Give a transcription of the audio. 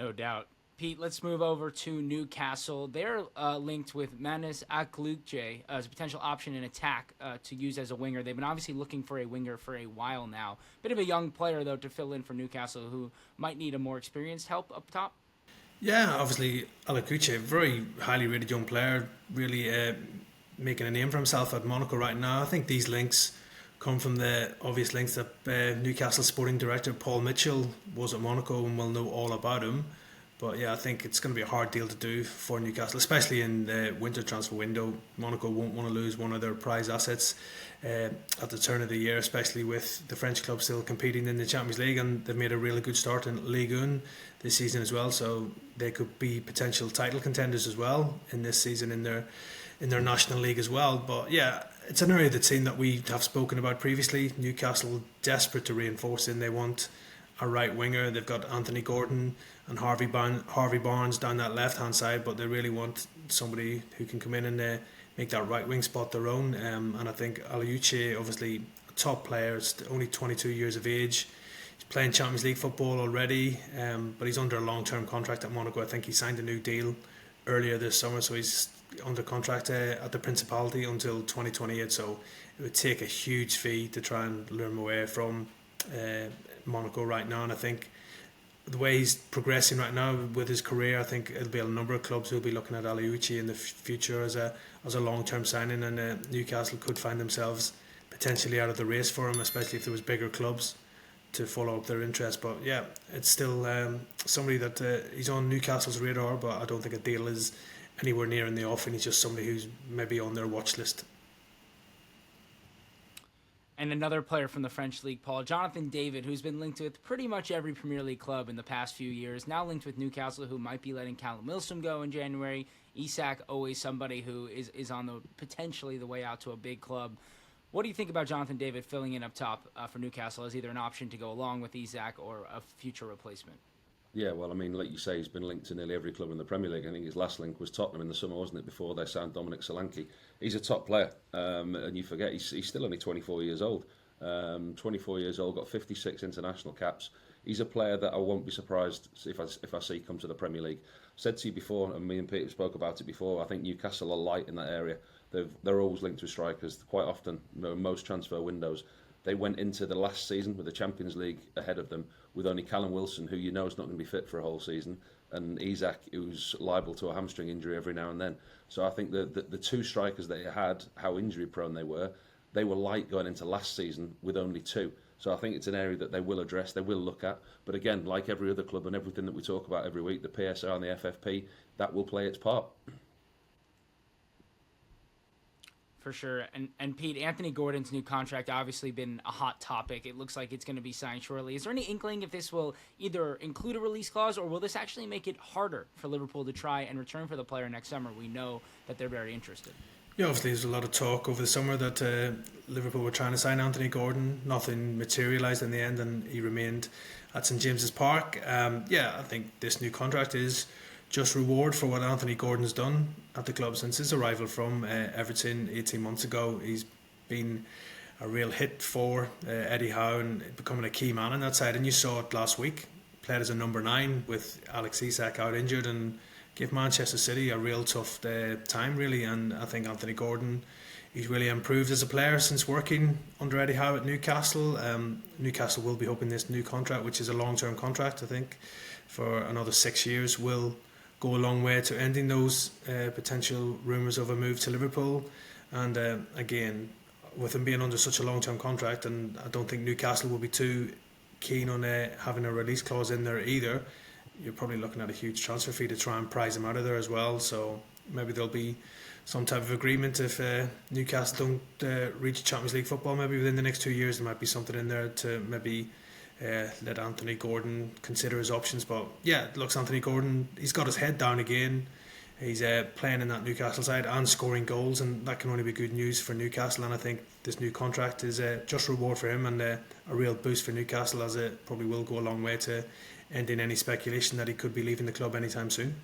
No doubt. Pete, let's move over to Newcastle. They're linked with Manis Aklukje as a potential option in attack to use as a winger. They've been obviously looking for a winger for a while now. Bit of a young player, though, to fill in for Newcastle who might need a more experienced help up top. Yeah, obviously Alacuche, very highly rated young player, really making a name for himself at Monaco right now. I think these links come from the obvious links that Newcastle sporting director Paul Mitchell was at Monaco and will know all about him. But yeah, I think it's going to be a hard deal to do for Newcastle, especially in the winter transfer window. Monaco won't want to lose one of their prize assets at the turn of the year, especially with the French club still competing in the Champions League, and they've made a really good start in Ligue 1 this season as well. So they could be potential title contenders as well in this season in their national league as well. But yeah, it's an area of the team that we have spoken about previously. Newcastle desperate to reinforce in. They want a right winger. They've got Anthony Gordon and Harvey Barnes down that left hand side, but they really want somebody who can come in and make that right wing spot their own. And I think Aliuche, obviously a top player, is only 22 years of age. He's playing Champions League football already, but he's under a long term contract at Monaco. I think he signed a new deal earlier this summer, so he's under contract at the Principality until 2028. So it would take a huge fee to try and lure him away from Monaco right now, and I think the way he's progressing right now with his career, I think it'll be a number of clubs who'll be looking at Aliuchi in the future as a long-term signing, and Newcastle could find themselves potentially out of the race for him, especially if there was bigger clubs to follow up their interest. But yeah, it's still somebody that he's on Newcastle's radar, but I don't think a deal is anywhere near in the offing. He's just somebody who's maybe on their watch list. And another player from the French league, Paul, Jonathan David, who's been linked with pretty much every Premier League club in the past few years, now linked with Newcastle, who might be letting Callum Wilson go in January. Isak, always somebody who is on the potentially the way out to a big club. What do you think about Jonathan David filling in up top for Newcastle as either an option to go along with Isak or a future replacement? Yeah, well, I mean, like you say, he's been linked to nearly every club in the Premier League. I think his last link was Tottenham in the summer, wasn't it, before they signed Dominic Solanke. He's a top player, and you forget he's still only 24 years old. 24 years old, got 56 international caps. He's a player that I won't be surprised if I see come to the Premier League. Said to you before, and me and Peter spoke about it before, I think Newcastle are light in that area. They're always linked with strikers. Quite often, most transfer windows, they went into the last season with the Champions League ahead of them with only Callum Wilson, who you know is not going to be fit for a whole season, and Isak, who's liable to a hamstring injury every now and then. So I think the two strikers they had, how injury prone they were light going into last season with only two. So I think it's an area that they will address, they will look at. But again, like every other club and everything that we talk about every week, the PSR and the FFP, that will play its part. For sure. And Pete, Anthony Gordon's new contract obviously been a hot topic. It looks like it's going to be signed shortly. Is there any inkling if this will either include a release clause or will this actually make it harder for Liverpool to try and return for the player next summer? We know that they're very interested. Yeah, obviously there's a lot of talk over the summer that Liverpool were trying to sign Anthony Gordon. Nothing materialised in the end, and he remained at St James's Park. I think this new contract is just reward for what Anthony Gordon's done at the club since his arrival from Everton 18 months ago. He's been a real hit for Eddie Howe and becoming a key man on that side. And you saw it last week. Played as a number 9 with Alex Isak out injured and gave Manchester City a real tough time, really. And I think Anthony Gordon, he's really improved as a player since working under Eddie Howe at Newcastle. Newcastle will be hoping this new contract, which is a long-term contract, I think, for another 6 years, will go a long way to ending those potential rumours of a move to Liverpool. And again, with him being under such a long-term contract, and I don't think Newcastle will be too keen on having a release clause in there either, you're probably looking at a huge transfer fee to try and prize him out of there as well. So maybe there'll be some type of agreement if Newcastle don't reach Champions League football. Maybe within the next 2 years there might be something in there to maybe let Anthony Gordon consider his options. But yeah, it looks Anthony Gordon, he's got his head down again. He's playing in that Newcastle side and scoring goals, and that can only be good news for Newcastle. And I think this new contract is just reward for him and a real boost for Newcastle, as it probably will go a long way to ending any speculation that he could be leaving the club anytime soon.